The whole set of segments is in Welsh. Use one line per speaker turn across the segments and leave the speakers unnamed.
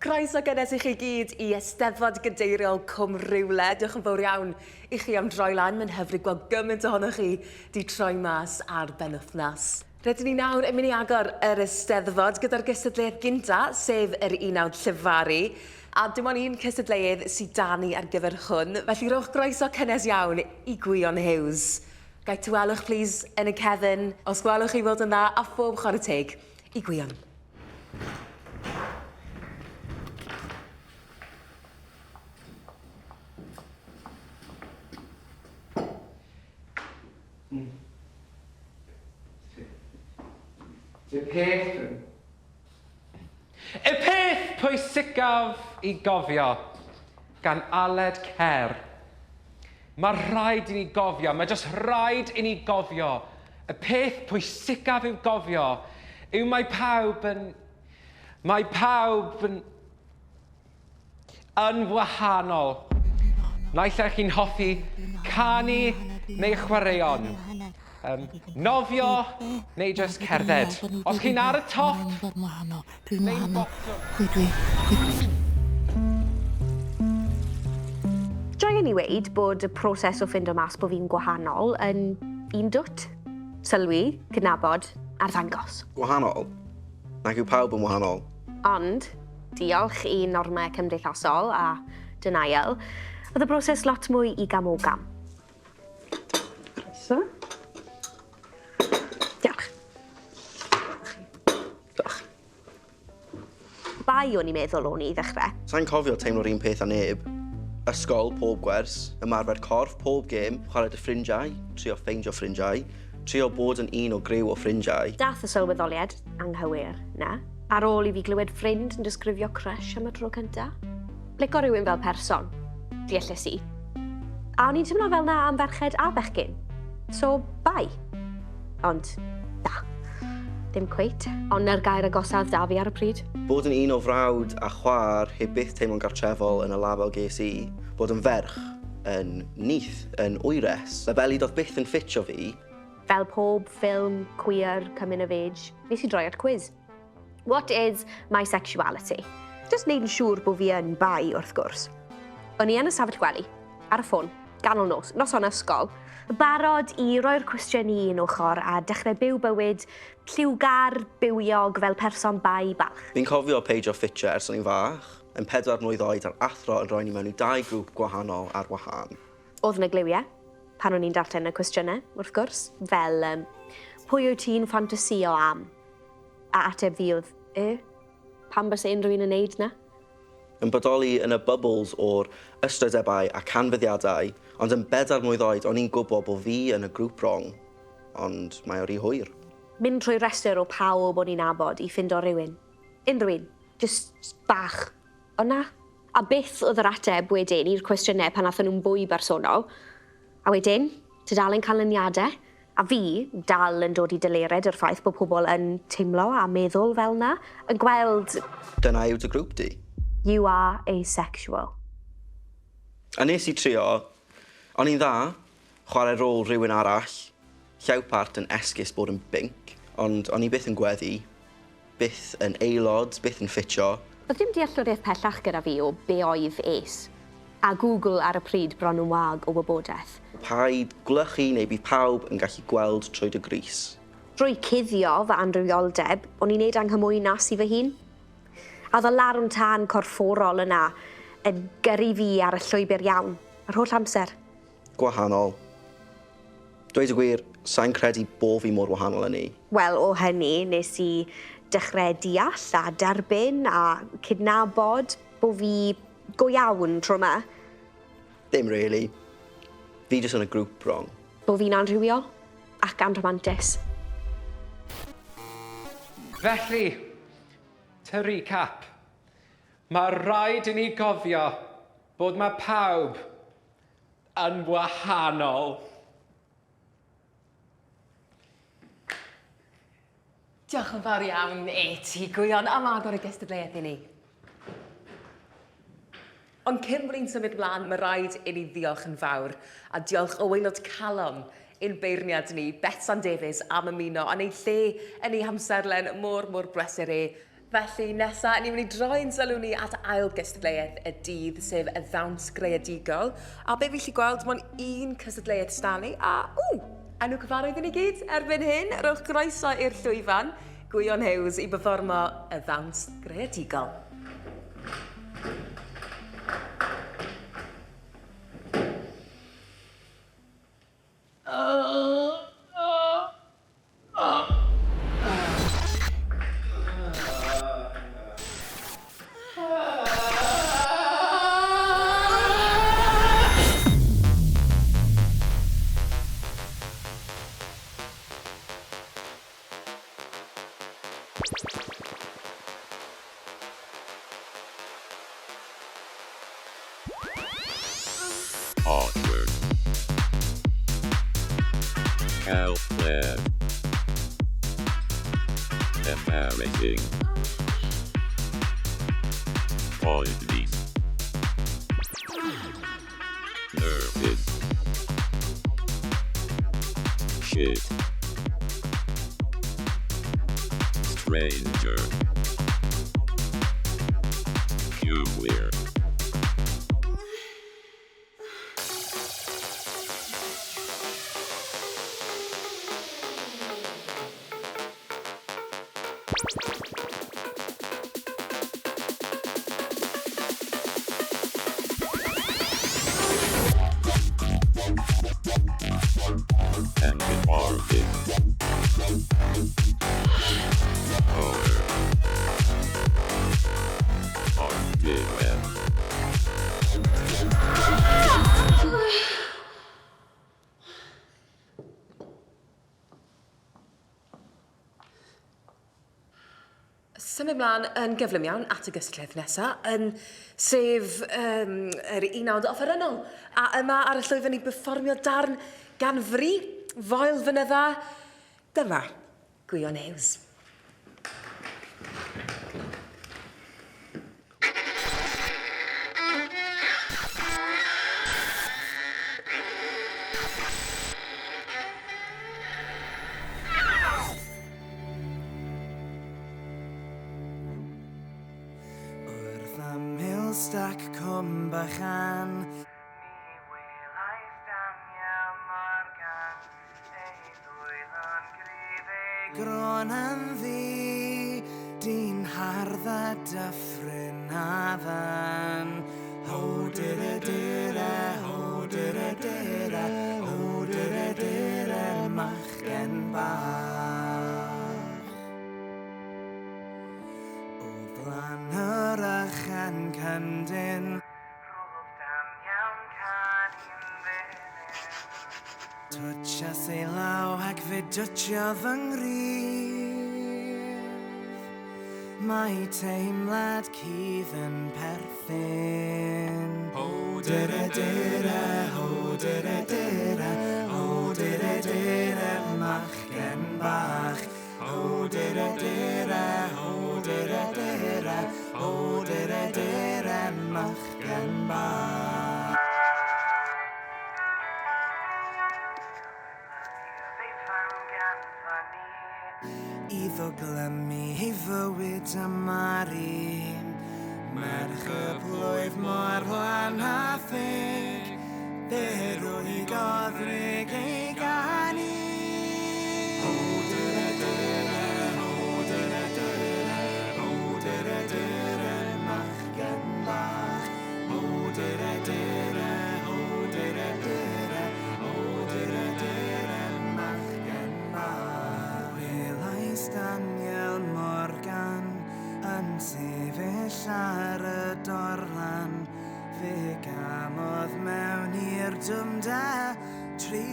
Croeso gynnes I chi gyd I Eisteddfod Teirywiol Cwmrhywle. Diolch yn fawr iawn I chi am droi lan. Mae'n hyfryd gweld gymaint ohonoch chi di troi mas ar benwythnos. Rydyn ni nawr yn mynd I agor yr Eisteddfod gyda'r gystadleuydd gynta, sef yr 11 Llyfaru. A dim ond un cystadleuydd sydd dani ar gyfer hwn. Felly rowch groeso cynnes iawn I Gwion Hughes. Gai tywelwch, please, yn y cefn. Os gwelwch chi fod yn dda, a phob chwarae teg I Gwion.
Y peth pwysicaf I gofio gan Aled Cer. Mae rhaid I ni gofio, mae jyst rhaid I ni gofio. Y peth pwysicaf i'w gofio yw mae pawb yn wahanol. Naill ai chi'n hoffi canu neu chwaraeon. Nofio neu jyst cerdded. Os chi'n ar y top neu'n botwm.
Joen I weid bod y proses o ffindo mas bod fi'n gwahanol yn un dwt, sylwi, cydnabod a'r ddangos.
Gwahanol? Nag yw pawb yn wahanol?
Ond, diolch I normau cymdeithasol a denial, oedd y broses lot mwy I gam o gam. So? Diolch.
Diolch.
Bai o'n I meddwl o'n I ddechrau.
Sa'n cofio teimlo'r un peth â neb. Ysgol pob gwers, ymarfer corff pob gêm, chwarae dy ffrindiau, trio ffeindio ffrindiau, trio bod yn un o griw o ffrindiau.
Dath y sylweddoliad anghywir, na? Ar ôl I fi glywed ffrind yn disgrifio crush am y tro cynta. Lico rhywun fel person, deallus I. A o'n i'n teimlo fel na am ferched a bechgyn. So, bai. Ond, da. Ddim cweit, ond na'r gair agosaf da fi ar y pryd.
Bod yn un o frawd a chwaer heb byth teimlo'n gartrefol yn y label ges I, bod yn ferch, yn nith, yn wyres. Y beli doedd byth yn ffitio fi.
Fel pob ffilm, cwiar, coming of age, nes I droi at quiz. What is my sexuality? Just neud yn siŵr bod fi yn bai wrth gwrs. O'n I yn y safell gwely, ar y ffôn, ganol nos on ysgol, barod I roi'r cwestiwn I un ochr a dechrau byw bywyd lliwgar, bywiog fel person bai balch.
Fi'n cofio peidio ffitio ers o'n i'n fach, yn 4 mlwydd oed a'r athro yn rhoi ni mewn I 2 grŵp gwahanol ar wahân.
Oedd yna gliwiau, pan o'n i'n darllen y cwestiynau, wrth gwrs, fel pwy wyt ti'n ffantasio am? A ateb fi oedd, pan bys unrhyw un yn neud na?
Yn bodoli yn y bubbles o'r ystradebau a canfyddiadau, ond yn 4 mlwydd oed o'n i'n gwybod bod fi yn y grŵp rong, ond mae o'r I hwyr.
Mynd trwy restr o pawb o'n i'n nabod I ffindo rhywun. Unrhyw un, just bach. O na. A byth oedd yr ateb wedyn i'r cwestiynau pan nathon nhw'n fwy bersonol. A wedyn, ty dal yn canlyniadau, a fi dal yn dod I dylered yr ffaith bod pobl yn teimlo a meddwl fel na, yn gweld...
Dyna yw dy grŵp di.
You are asexual.
A nes I trio, o'n i'n dda, chwarae rôl rhywun arall, llawpart yn esgus bod yn binc, ond o'n I byth yn gweddi, byth yn aelod, byth yn ffitio.
Oedd dim dealltwriaeth pellach gyda fi o be oedd es, a Google ar y pryd bron yn wag o wybodaeth.
Paid gwlychu neu bydd pawb yn gallu gweld trwy dy gris.
Drwy cuddio fy anrhywioldeb, o'n i'n neud anghymwynas I fy hun. A oedd y larwm tân corfforol yna yn gyrru fi ar y llwybr iawn, yr holl amser.
Gwahanol. Dweud y gwir, sa'n credu bod fi mor wahanol yn ni.
Wel, o hynny, nes I dechrau deall a derbyn a cydnabod bod fi go iawn tro yma.
Dim really. Fi jyst yn y grŵp rong.
Bod fi'n anrhywiol ac anromantis.
Felly, to recap, mae rhaid I ni gofio bod mae pawb yn wahanol.
Diolch yn fawr iawn ti Gwion am agor y gystadleuaeth I ni. Ond cyn bod ni'n symud mlaen, mae rhaid I ni ddiolch yn fawr a diolch o waelod calon i'n beirniad ni, Betsan Davies am ymuno, a neud lle yn ei hamserlen mor brysur Felly nesaf, ni'n mynd i droi'n sylw ni at ail gystadleuydd y dydd, sef y ddawns greadigol. A be fi lli gweld, mae'n un cystadleuydd stanu. A, enw cyfarwydd i ni gyd erbyn hyn. Rowch groeso i'r Llwyfan, Gwion Hughes, i berfformo y ddawns greadigol.
Awkward. Helpless. Embarrassing. Poetha'r. Nervous. Shit. Stranger. Cwiar. And the market. Power. Artiwan.
Symud mlaen yn gyflym iawn at y gystadleuaeth nesaf, sef yr 19 offerynnol. A yma ar y llwyfan i berfformio darn gan fri, foel fynydda. Dyma, Gwion Hughes.
Stac cwm bychan. Gron am fi, di'n hardda dyffryn addan. Ho dyra dyra, ho dyra dyra, ho dyra dyra, machgen bach. O flan yr ychan cyndyn, rwb dan iawn can i'n ddyn. Twtchas ei law ac fe dwtio fy nghrif. Mae teimlad cudd yn perthyn. Ho dyra dyra, ho dyra dyra, ho dyra dyra, machgen bach. Ho dyra dyra, ho dyra dyra, ho dyra dyra, machgen bach. Iddo glymu ei fywyd ymaru, merch y blwydd mor lanathig, berw i goddrig ei ganu. Ho dyra dyra, ho dyra dyra, ho dyra dyra, machgen bach. Ho dyra dyra, ho dyra dyra, ho dyra dyra, machgen bach. Welais Daniel Morgan yn sefyll ar y dorlan, fe gamodd mewn i'r dwmda tri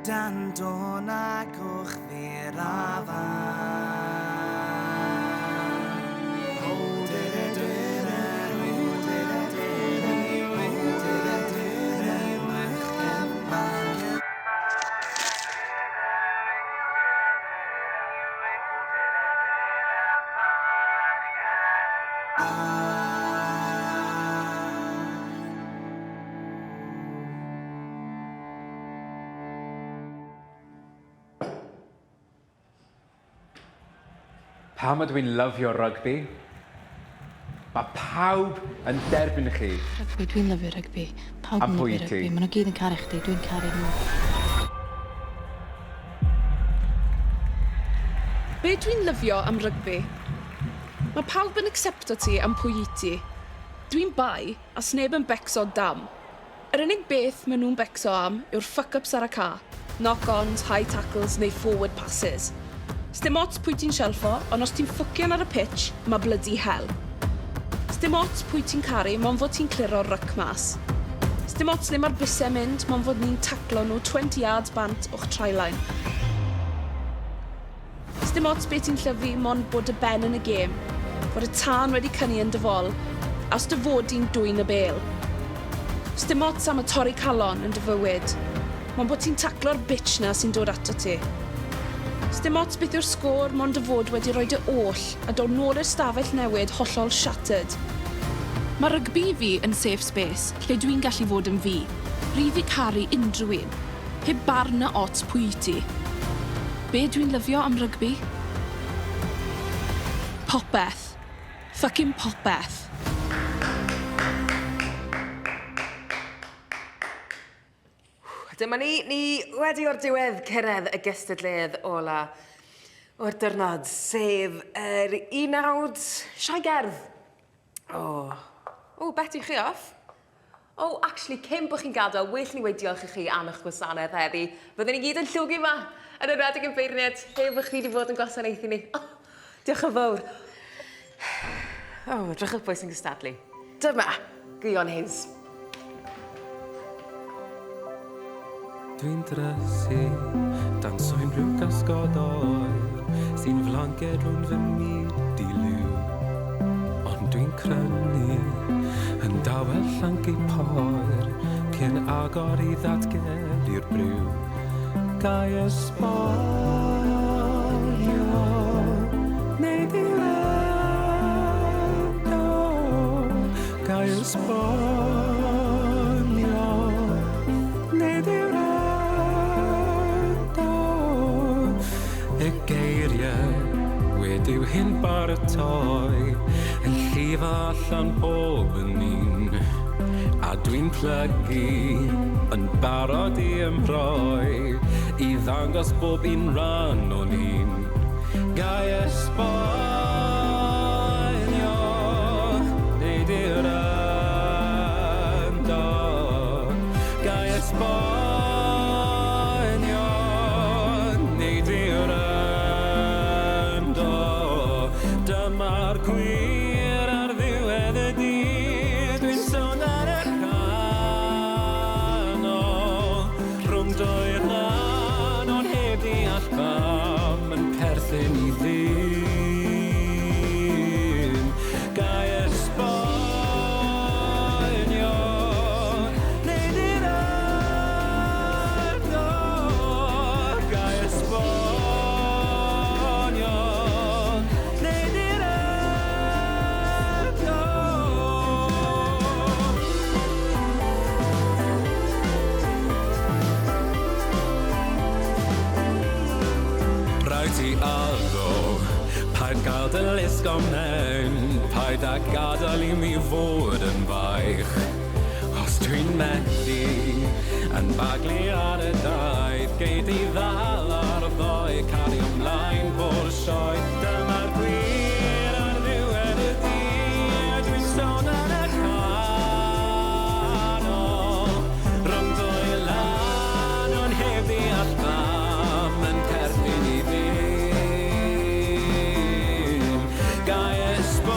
dan don ac ochddi'r afan. Ho dyra dyra, ho dyra dyra, ho dyra dyra, machgen bach.
Pam ydw i'n lyfio rygbi? Mae pawb yn derbyn chi.
Rygbi, dwi'n lyfio rygbi. Pawb
A
yn
pwy
lyfio
ti?
rygbi. Maen nhw gyd yn caru chdi, dwi'n caru nhw.
Be dwi'n lyfio am rygbi? Mae pawb yn accepto ti am pwy i ti. Dwi'n bai, a sneb yn becso dam. Yr unig beth maen nhw'n becso am yw'r fuck-ups ar y ca. Knock-ons, high tackles neu forward passes. Sdim ots pwy ti'n shelfo, ond os ti'n ffwcian ar y pitch, mae bloody hell. Sdim ots pwy ti'n caru, mae'n fod ti'n cliro'r ryc mas. Sdim ots le mae'r busau mynd, mae'n fod ni'n taclo nhw 20 yards bant o'ch try-line. Sdim ots beth ti'n llyfu, mae'n bod y ben yn y gêm, fod y tân wedi cynnu yn dyfol, a os dy fod i'n dwy'n y bel. Sdim ots am y torri calon yn dy fywyd, mae'n bod ti'n taclo'r bitch na sy'n dod ato ti. Sdim ots beth yw'r sgôr, mae'n dy fod wedi rhoi dy oll a dod nôl i'r stafell newid hollol shattered. Mae rygbi i fi yn safe space, lle dwi'n gallu fod yn fi. Rhydd i caru unrhyw un, heb barn y ots pwy i ti. Be dwi'n lyfio am rygbi? Popeth. Fucking popeth.
Dyma ni wedi o'r diwedd cyrraedd y gystadleuydd ola o'r dyrnod, sef yr 19... Sioe Gerdd. O, beti chi off? O, actually, cyn bod chi'n gadael, well ni wedi diolch i chi am eich gwasanaeth heddi. Byddwn ni gyd yn llwgu yma, yn enwedig yn beirniad, heb bych chi wedi bod yn gwasanaethu ni. Diolch yn fawr. Drychwch bwys yn gystadlu. Dyma, Gwion Hys.
Dwi'n drysu, dan so'n rhyw gasgod oer, sy'n flanced rhwng fy myd i liw. Ond dwi'n crynu, yn dawel llanc ei poer, cyn agor i ddatgel i'r briw. Gai ysbonio, neu ddiwedd, gai ysbonio, neu ddiwedd. Y geiriau wedi'w hyn baratoi yn llifa allan bob yn un, a dwi'n plygu yn barod i ymroi i ddangos bob un rhan o'n un. Gai esbonio, neu di'r yndo, gai esbonio, dyma'r cwiar ar ddiwedd y dydd. Dwi'n sôn ar y canol rhwng dwy rhan, ond heb deall pam yn perthyn i ddim. Gai esbonio, neu di'r yndo, gai esbonio, ti alw, paid gael dy lusgo mewn, paid a gadael i mi fod yn faich. Os dwi'n methu, yn baglu ar y daith, gei di ddal ar ddoi, cario ymlaen bo'r sioe. Dyma'r gwir ar ddiwedd y dydd, dwi'n sôn ar y canol rhwng dwy lan, ond heb deall pam yn perthyn i ddim. Gai esbonio,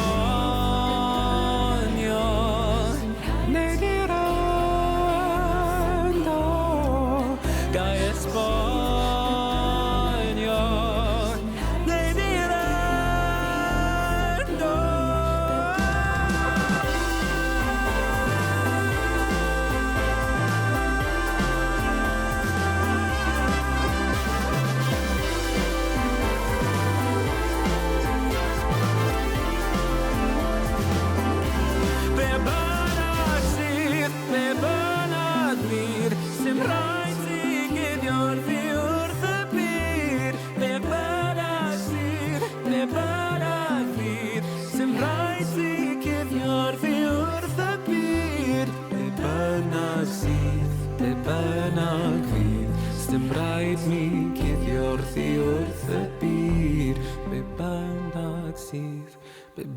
neu di'r yndo, gai esbonio,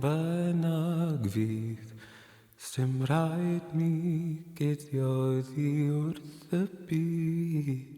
bynnag fydd, sdim rhaid mi guddio ddi wrth y byd.